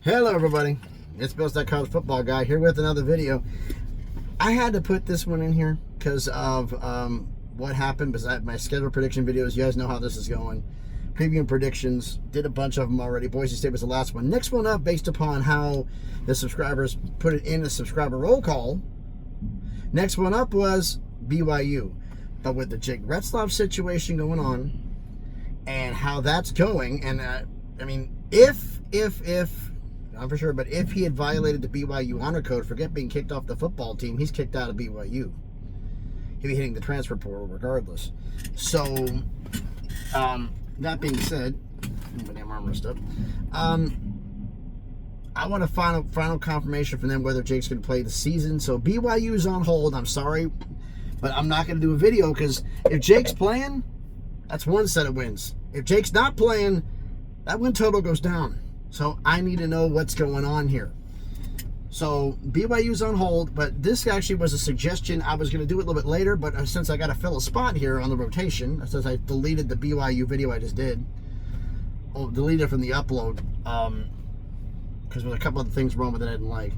Hello everybody, it's Bill's That College Football Guy here with another video. I had to put this one in here because of what happened besides my scheduled prediction videos. You guys know how this is going. Previewing predictions, did a bunch of them already. Boise State was the last one. Next one up, based upon how the subscribers put it in the subscriber roll call. Next one up was BYU. But with the Jake Retzlaff situation going on and how that's going, and I mean, if not for sure, but if he had violated the BYU honor code, forget being kicked off the football team, he's kicked out of BYU. He'd be hitting the transfer portal regardless. So, that being said, my damn arm messed up. I want a final confirmation from them whether Jake's going to play the season. So BYU's on hold. I'm sorry, but I'm not going to do a video because if Jake's playing, that's one set of wins. If Jake's not playing, that win total goes down. So I need to know what's going on here. So BYU's on hold, but this actually was a suggestion. I was going to do it a little bit later, but since I got to fill a spot here on the rotation, since I deleted the BYU video I just did, I'll delete it from the upload because there's a couple of things wrong with it I didn't like.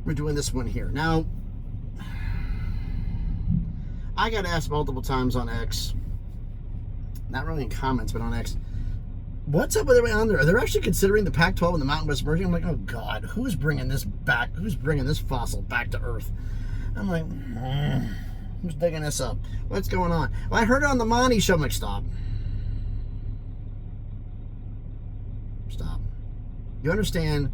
We're doing this one here. Now, I got asked multiple times on X, not really in comments, but on X, what's up with everybody on there? Are they actually considering the Pac-12 and the Mountain West merging? I'm like, oh God, who's bringing this back? Who's bringing this fossil back to Earth? I'm like, who's digging this up? What's going on? Well, I heard it on the Monty show. I'm like, stop. Stop. You understand?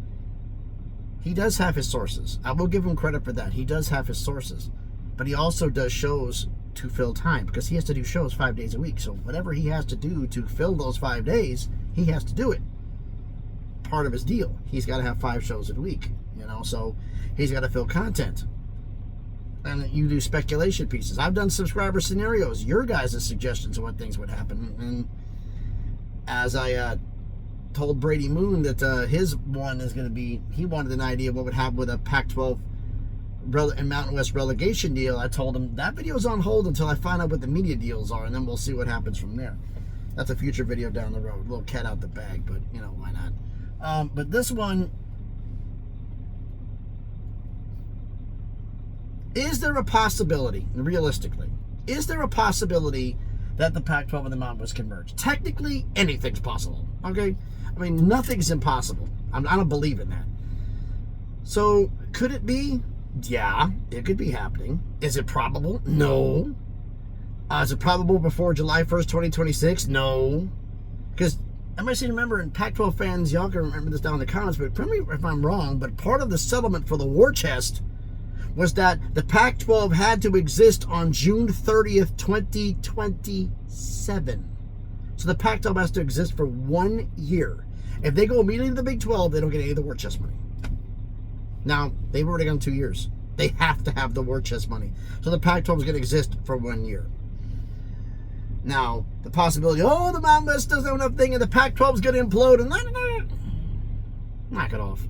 He does have his sources. I will give him credit for that. He does have his sources. But he also does shows to fill time because he has to do shows 5 days a week. So whatever he has to do to fill those 5 days, he has to do it. Part of his deal. He's got to have 5 shows a week, so he's got to fill content. And you do speculation pieces. I've done subscriber scenarios, your guys' suggestions of what things would happen. And as I told Brady Moon that his one is going to be, he wanted an idea of what would happen with a Pac-12 and Mountain West relegation deal. I told him that video's on hold until I find out what the media deals are, and then we'll see what happens from there. That's a future video down the road. A little cat out the bag, but why not? But this one, is there a possibility, realistically, is there a possibility that the Pac-12 and the Mountain West can merge? Technically, anything's possible, okay? I mean, nothing's impossible. I don't believe in that. So, could it be? Yeah, it could be happening. Is it probable? No. Is it probable before July 1st, 2026? No. Because I might seem to remember, and Pac-12 fans, y'all can remember this down in the comments, but correct me if I'm wrong, but part of the settlement for the war chest was that the Pac-12 had to exist on June 30th, 2027. So the Pac-12 has to exist for 1 year. If they go immediately to the Big 12, they don't get any of the war chest money. Now, they've already gone 2 years. They have to have the war chest money. So the Pac-12 is going to exist for 1 year. Now, the possibility, the Mountain West doesn't have enough thing and the Pac-12 is going to implode. And knock it off.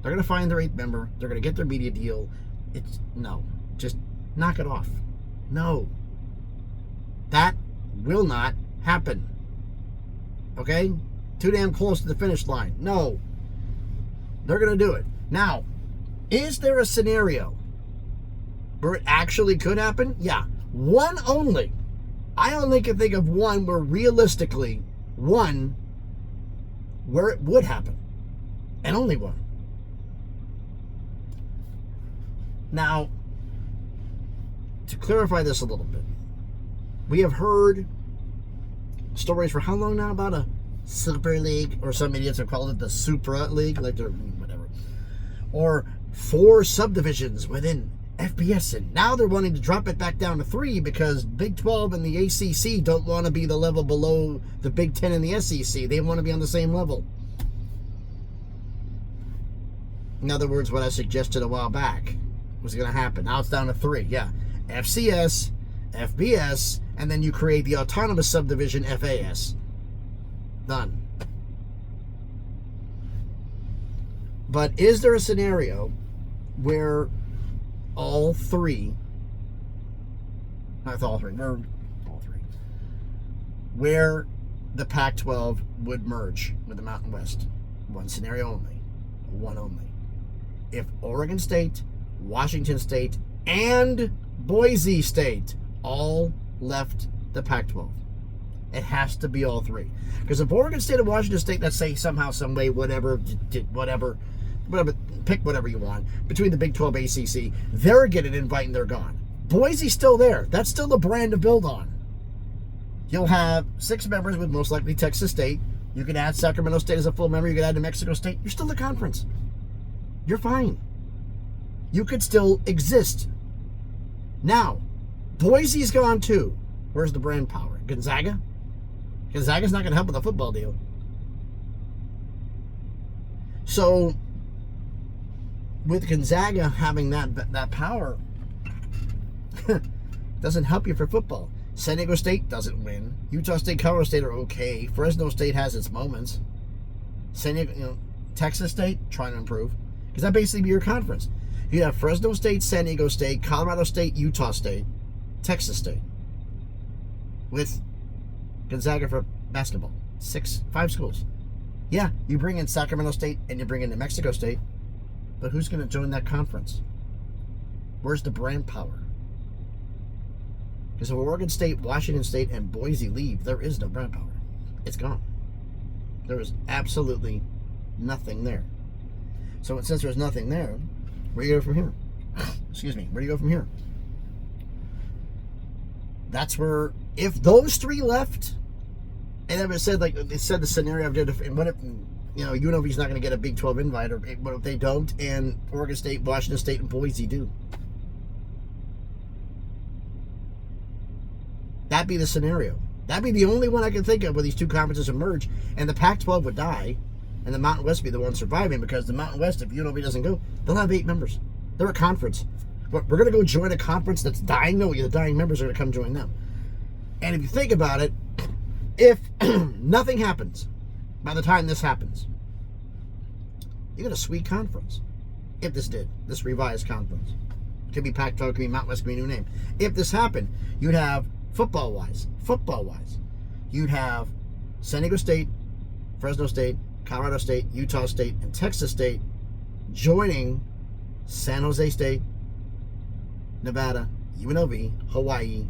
They're going to find their 8th member. They're going to get their media deal. Just knock it off. No. That will not happen. Okay? Too damn close to the finish line. No. They're going to do it. Now, is there a scenario where it actually could happen? Yeah. One only. I only can think of one where realistically, one where it would happen. And only one. Now, to clarify this a little bit, we have heard stories for how long now about a Super League, or some idiots have called it the Supra League, like they're whatever, or 4 subdivisions within FBS, and now they're wanting to drop it back down to 3 because Big 12 and the ACC don't want to be the level below the Big 10 and the SEC. They want to be on the same level. In other words, what I suggested a while back was going to happen. Now it's down to 3. Yeah, FCS, FBS, and then you create the autonomous subdivision FAS. Done. But is there a scenario where all 3, not all 3, where the Pac-12 would merge with the Mountain West. One scenario only. One only. If Oregon State, Washington State, and Boise State all left the Pac-12. It has to be all three. Because if Oregon State and Washington State, let's say somehow, some way, whatever, pick whatever you want, between the Big 12 ACC, they're getting an invite and they're gone. Boise's still there. That's still the brand to build on. You'll have 6 members with most likely Texas State. You can add Sacramento State as a full member. You can add New Mexico State. You're still the conference. You're fine. You could still exist. Now, Boise's gone too. Where's the brand power? Gonzaga? Gonzaga's not going to help with the football deal. So, with Gonzaga having that power, doesn't help you for football. San Diego State doesn't win. Utah State, Colorado State are okay. Fresno State has its moments. San Diego, Texas State trying to improve, because that basically be your conference. You have Fresno State, San Diego State, Colorado State, Utah State, Texas State, with Gonzaga for basketball. 5 schools. Yeah, you bring in Sacramento State and you bring in New Mexico State, but who's going to join that conference? Where's the brand power? Because if Oregon State, Washington State, and Boise leave, there is no brand power. It's gone. There is absolutely nothing there. So since there's nothing there, where do you go from here? Excuse me. Where do you go from here? That's where, if those 3 left, and then it said, like they said, the scenario of and what if, UNLV's not going to get a Big 12 invite, or what if they don't, and Oregon State, Washington State, and Boise do? That'd be the scenario. That'd be the only one I can think of where these 2 conferences emerge, and the Pac-12 would die, and the Mountain West would be the one surviving, because the Mountain West, if UNLV doesn't go, they'll have 8 members. They're a conference. What, we're going to go join a conference that's dying? No, the dying members are going to come join them. And if you think about it, if nothing happens by the time this happens, you got a sweet conference. If this revised conference. It could be Pac-12, it could be Mountain West, it could be a new name. If this happened, you'd have, football-wise, you'd have San Diego State, Fresno State, Colorado State, Utah State, and Texas State joining San Jose State, Nevada, UNLV, Hawaii,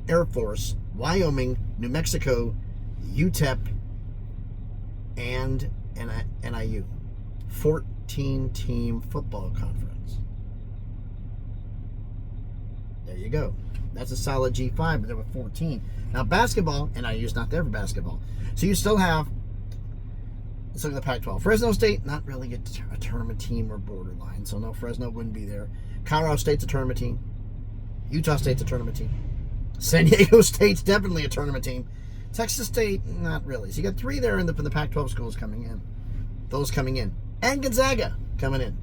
Air Force, Wyoming, New Mexico, UTEP, and NIU. 14-team football conference. There you go. That's a solid G5, but there were 14. Now basketball, NIU's not there for basketball. So you still have, let's look at the Pac-12. Fresno State, not really a tournament team or borderline, so no, Fresno wouldn't be there. Colorado State's a tournament team. Utah State's a tournament team. San Diego State's definitely a tournament team. Texas State, not really. So you got 3 there for the Pac-12 schools coming in. Those coming in. And Gonzaga coming in.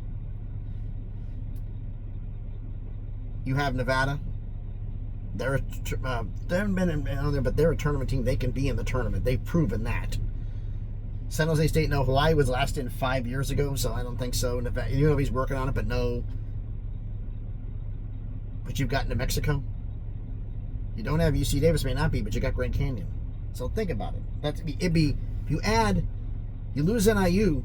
You have Nevada. They haven't been on there, but they're a tournament team. They can be in the tournament. They've proven that. San Jose State, no. Hawaii was last in 5 years ago, so I don't think so. Nevada, he's working on it, but no. But you've got New Mexico. You don't have UC Davis, may not be, but you got Grand Canyon. So think about it. It'd be if you lose NIU,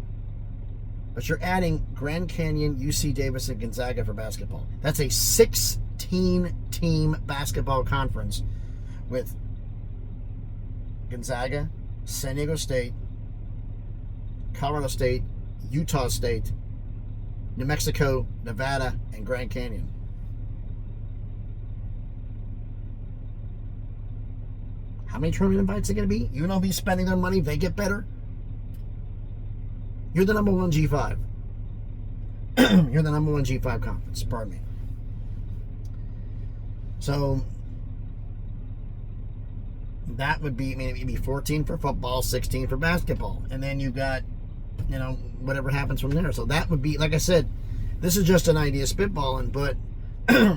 but you're adding Grand Canyon, UC Davis, and Gonzaga for basketball. That's a 16-team basketball conference with Gonzaga, San Diego State, Colorado State, Utah State, New Mexico, Nevada, and Grand Canyon. How many tournament invites are going to be? UNLV spending their money, they get better. You're the number 1 G5. You're the number 1 G5 conference. Pardon me. So that would be, it'd be 14 for football, 16 for basketball, and then you've got, whatever happens from there. So that would be, like I said, this is just an idea spitballing, but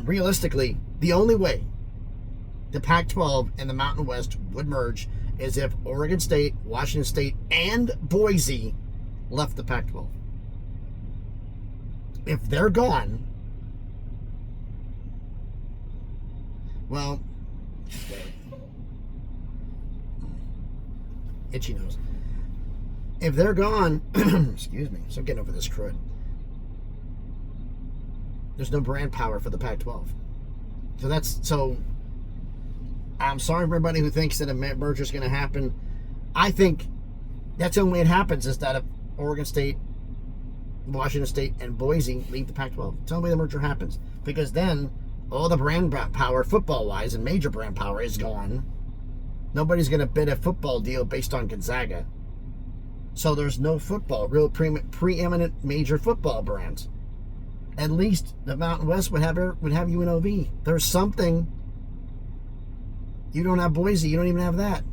realistically, the only way the Pac-12 and the Mountain West would merge is if Oregon State, Washington State, and Boise left the Pac-12. If they're gone, well, itchy nose. If they're gone, excuse me, so I'm getting over this crud. There's no brand power for the Pac-12. So I'm sorry for everybody who thinks that a merger is going to happen. I think that's the only way it happens is that if Oregon State, Washington State, and Boise leave the Pac-12. It's the only way the merger happens. Because then all the brand power, football-wise, and major brand power is gone. Nobody's going to bid a football deal based on Gonzaga. So there's no football, real preeminent major football brands. At least the Mountain West would have UNLV. There's something. You don't have Boise. You don't even have that.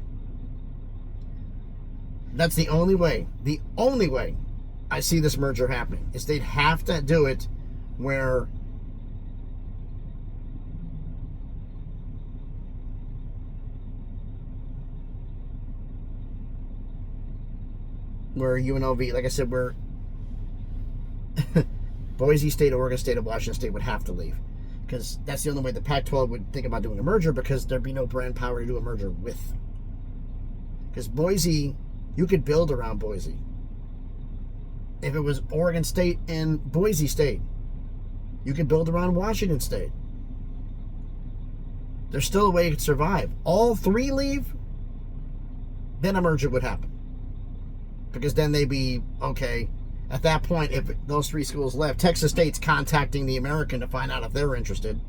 That's the only way. The only way I see this merger happening is they'd have to do it where UNLV, like I said, where Boise State, Oregon State, and Washington State would have to leave. Because that's the only way the Pac-12 would think about doing a merger, because there'd be no brand power to do a merger with. Because Boise, you could build around Boise. If it was Oregon State and Boise State, you could build around Washington State. There's still a way it could survive. All three leave, then a merger would happen. Because then they'd be, okay, at that point, if those three schools left, Texas State's contacting the American to find out if they're interested.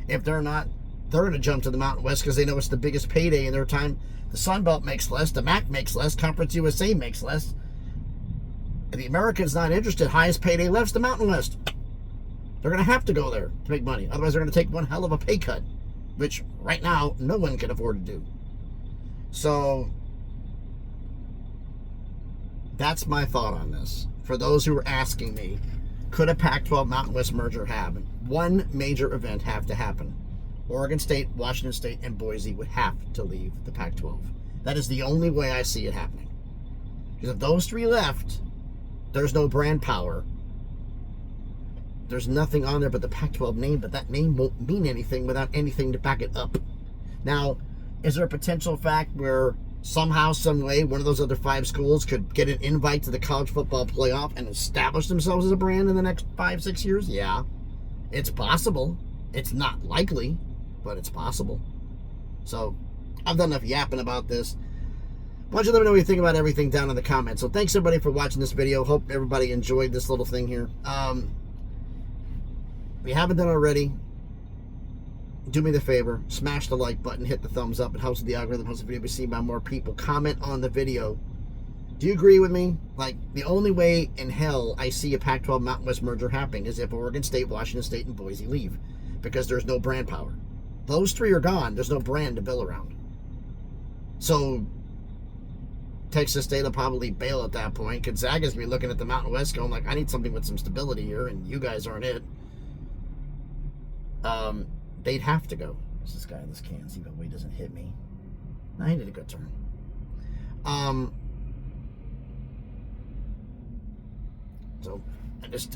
If they're not, they're going to jump to the Mountain West because they know it's the biggest payday in their time. The Sun Belt makes less, the MAC makes less, Conference USA makes less. And the American's not interested. Highest payday left's the Mountain West. They're going to have to go there to make money. Otherwise, they're going to take one hell of a pay cut, which right now no one can afford to do. So that's my thought on this. For those who are asking me, could a Pac-12 Mountain West merger happen? One major event have to happen. Oregon State, Washington State, and Boise would have to leave the Pac-12. That is the only way I see it happening. Because if those three left, there's no brand power. There's nothing on there but the Pac-12 name, but that name won't mean anything without anything to back it up. Now, is there a potential fact where somehow, some way, one of those other five schools could get an invite to the college football playoff and establish themselves as a brand in the next 5-6 years? Yeah, it's possible. It's not likely, but it's possible. So I've done enough yapping about this. Why don't you let me know what you think about everything down in the comments. So thanks everybody for watching this video. Hope everybody enjoyed this little thing here. If you haven't done it already, do me the favor, smash the like button, hit the thumbs up. It helps with the algorithm, helps the video be seen by more people. Comment on the video. Do you agree with me? Like, the only way in hell I see a Pac-12 Mountain West merger happening is if Oregon State, Washington State, and Boise leave. Because there's no brand power. Those three are gone. There's no brand to build around. So Texas State will probably bail at that point. Gonzaga's going to be looking at the Mountain West going like, I need something with some stability here, and you guys aren't it. They'd have to go. There's this guy in this can. See if he doesn't hit me. No, he did a good turn. So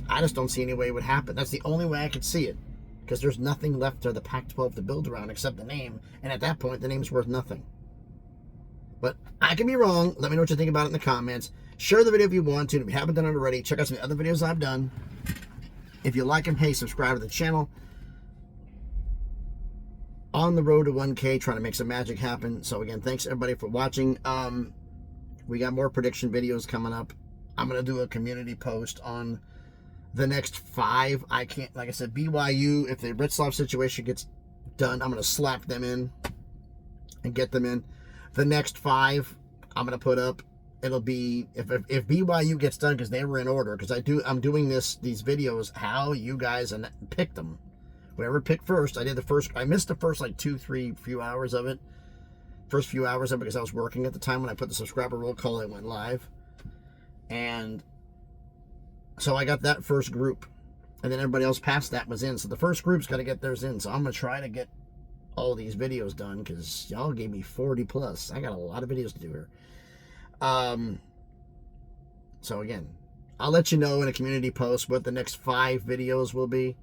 I just don't see any way it would happen. That's the only way I could see it. Because there's nothing left for the Pac-12 to build around except the name. And at that point, the name's worth nothing. But I can be wrong. Let me know what you think about it in the comments. Share the video if you want to. If you haven't done it already, check out some of the other videos I've done. If you like them, hey, subscribe to the channel. On the road to 1K, trying to make some magic happen. So again, thanks everybody for watching. We got more prediction videos coming up. I'm going to do a community post on the next 5. I can't, like I said, BYU, if the Ritzloff situation gets done, I'm going to slap them in and get them in. The next 5 I'm going to put up, it'll be, if BYU gets done, because they were in order, because I'm doing these videos, how you guys picked them. Whoever picked first, I missed the first like 2-3 few hours of it. First few hours of it because I was working at the time when I put the subscriber roll call, it went live. And so I got that first group. And then everybody else past that was in. So the first group's got to get theirs in. So I'm going to try to get all these videos done because y'all gave me 40 plus. I got a lot of videos to do here. So again, I'll let you know in a community post what the next 5 videos will be.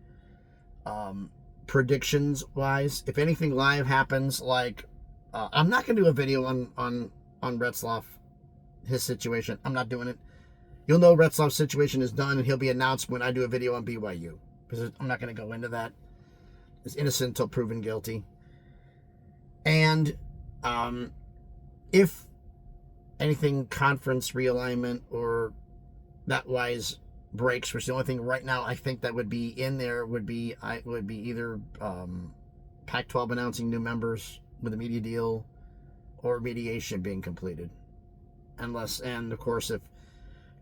Predictions wise, if anything live happens, like I'm not gonna do a video on Retzloff his situation. I'm not doing it. You'll know Retzloff's situation is done, and he'll be announced when I do a video on BYU. Because I'm not going to go into that. He's innocent until proven guilty. And if anything conference realignment or that wise breaks, which the only thing right now I think that would be in there would be either Pac-12 announcing new members with a media deal or mediation being completed. And of course, if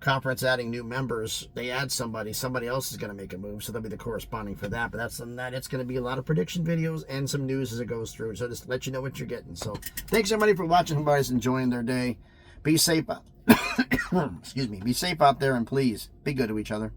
conference adding new members, they add somebody else is going to make a move, so they'll be the corresponding for that. But that's on that. It's going to be a lot of prediction videos and some news as it goes through, so just let you know what you're getting. So thanks everybody for watching. Everybody's enjoying their day. Be safe. Excuse me. Be safe out there, and please be good to each other.